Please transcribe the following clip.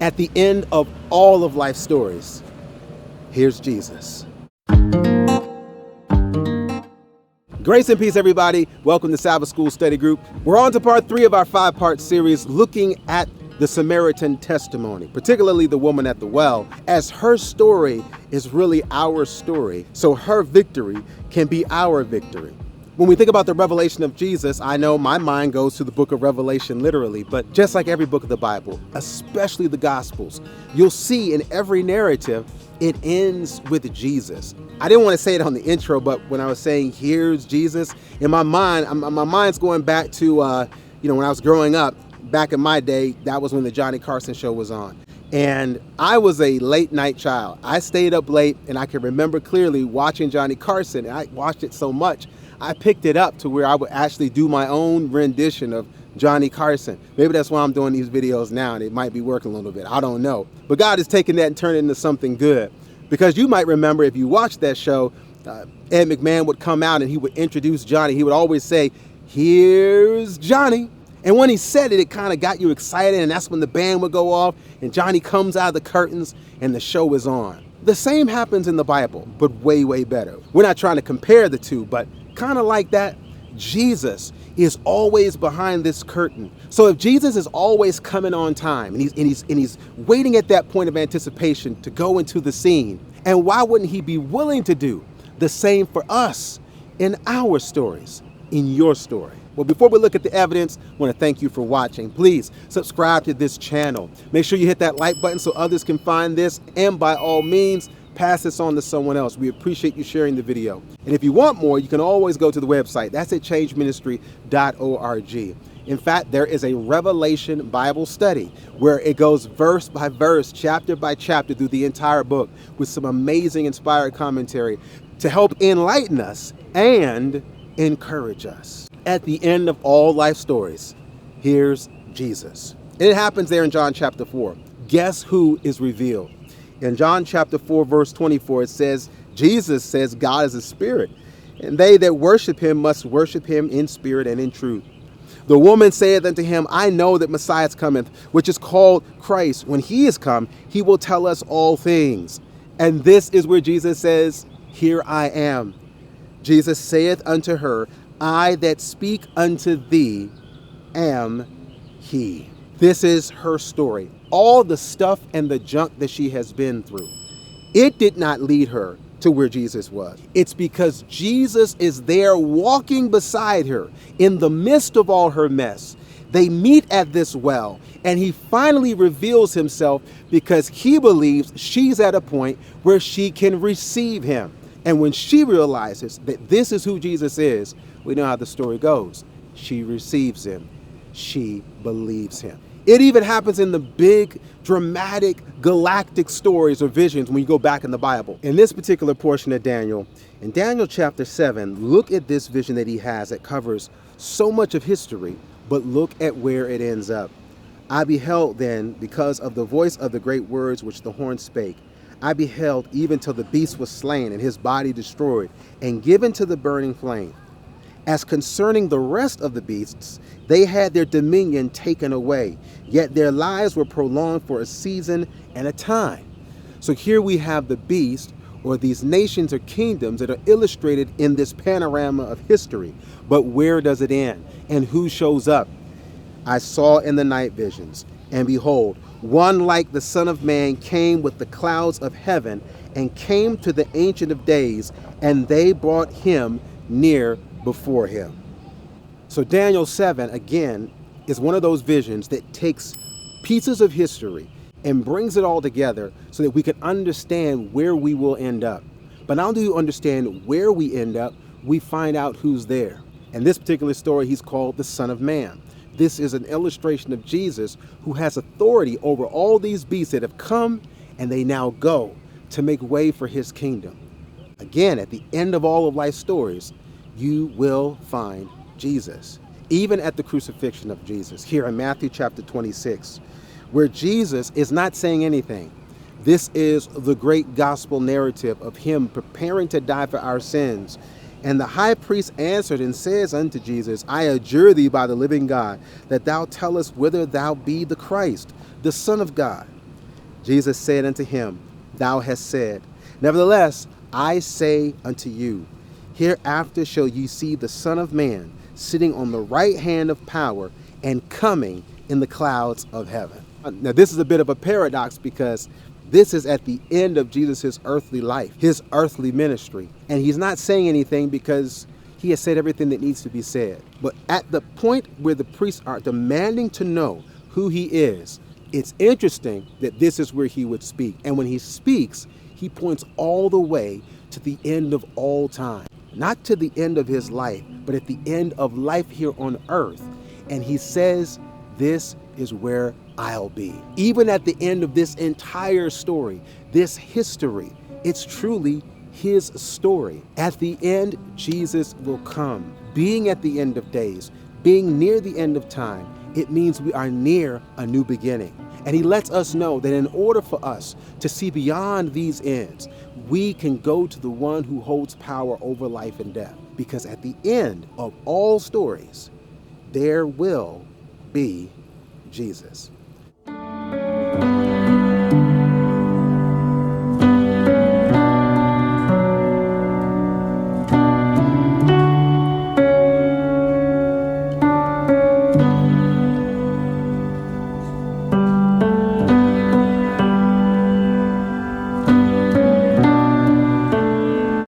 At the end of all of life's stories, here's Jesus. Grace and peace, everybody. Welcome to Sabbath School Study Group. We're on to part 3 of our 5-part series looking at the Samaritan testimony, particularly the woman at the well, as her story is really our story, so her victory can be our victory. When we think about the revelation of Jesus, I know my mind goes to the book of Revelation literally, but just like every book of the Bible, especially the Gospels, you'll see in every narrative, it ends with Jesus. I didn't want to say it on the intro, but when I was saying, here's Jesus, in my mind, my mind's going back to, when I was growing up, back in my day, that was when the Johnny Carson show was on. And I was a late night child. I stayed up late, and I can remember clearly watching Johnny Carson. I watched it so much, I picked it up to where I would actually do my own rendition of Johnny Carson. Maybe that's why I'm doing these videos now, and it might be working a little bit. I don't know. But God is taking that and turning it into something good. Because you might remember, if you watched that show, Ed McMahon would come out and he would introduce Johnny. He would always say, here's Johnny. And when he said it, it kind of got you excited, and that's when the band would go off, and Johnny comes out of the curtains, and the show is on. The same happens in the Bible, but way, way better. We're not trying to compare the two, but kind of like that, Jesus is always behind this curtain. So if Jesus is always coming on time, and he's waiting at that point of anticipation to go into the scene, and why wouldn't he be willing to do the same for us in our stories, in your story? Well, before we look at the evidence, I want to thank you for watching. Please subscribe to this channel. Make sure you hit that like button so others can find this, and by all means, pass this on to someone else. We appreciate you sharing the video. And if you want more, you can always go to the website. That's at changeministry.org. In fact, there is a Revelation Bible study where it goes verse by verse, chapter by chapter through the entire book with some amazing inspired commentary to help enlighten us and encourage us. At the end of all life stories, here's Jesus. And it happens there in John chapter 4. Guess who is revealed? In John chapter 4, verse 24, it says, Jesus says God is a spirit, and they that worship him must worship him in spirit and in truth. The woman saith unto him, I know that Messiah cometh, which is called Christ. When he is come, he will tell us all things. And this is where Jesus says, here I am. Jesus saith unto her, I that speak unto thee am he. This is her story. All the stuff and the junk that she has been through, it did not lead her to where Jesus was. It's because Jesus is there walking beside her in the midst of all her mess. They meet at this well, and he finally reveals himself because he believes she's at a point where she can receive him. And when she realizes that this is who Jesus is, we know how the story goes. She receives him. She believes him. It even happens in the big, dramatic, galactic stories or visions when you go back in the Bible. In this particular portion of Daniel, in Daniel chapter 7, look at this vision that he has that covers so much of history, but look at where it ends up. I beheld then, because of the voice of the great words which the horn spake, I beheld even till the beast was slain and his body destroyed and given to the burning flame. As concerning the rest of the beasts, they had their dominion taken away, yet their lives were prolonged for a season and a time. So here we have the beast, or these nations or kingdoms that are illustrated in this panorama of history. But where does it end? And who shows up? I saw in the night visions, and behold, one like the Son of Man came with the clouds of heaven, and came to the Ancient of Days, and they brought him near before him. So Daniel 7, again, is one of those visions that takes pieces of history and brings it all together so that we can understand where we will end up. But not only do you understand where we end up, we find out who's there. In this particular story, he's called the Son of Man. This is an illustration of Jesus, who has authority over all these beasts that have come and they now go to make way for his kingdom. Again, at the end of all of life's stories, you will find Jesus. Even at the crucifixion of Jesus, here in Matthew chapter 26, where Jesus is not saying anything. This is the great gospel narrative of him preparing to die for our sins. And the high priest answered and says unto Jesus, I adjure thee by the living God, that thou tell us whether thou be the Christ, the Son of God. Jesus said unto him, Thou hast said. Nevertheless, I say unto you, hereafter shall ye see the Son of Man sitting on the right hand of power and coming in the clouds of heaven. Now, this is a bit of a paradox because this is at the end of Jesus' earthly life, his earthly ministry. And he's not saying anything because he has said everything that needs to be said. But at the point where the priests are demanding to know who he is, it's interesting that this is where he would speak. And when he speaks, he points all the way to the end of all time. Not to the end of his life, but at the end of life here on earth. And he says, this is where I'll be. Even at the end of this entire story, this history, it's truly his story. At the end, Jesus will come. Being at the end of days, being near the end of time, it means we are near a new beginning. And he lets us know that in order for us to see beyond these ends, we can go to the one who holds power over life and death. Because at the end of all stories, there will be Jesus.